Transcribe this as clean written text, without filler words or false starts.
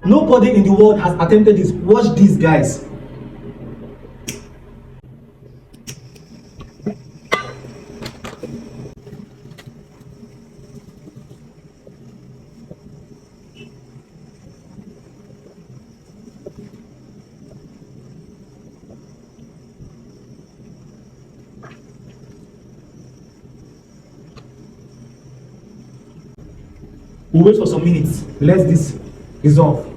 Nobody in the world has attempted this. Watch this, guys. We'll wait for some minutes. Let this resolve.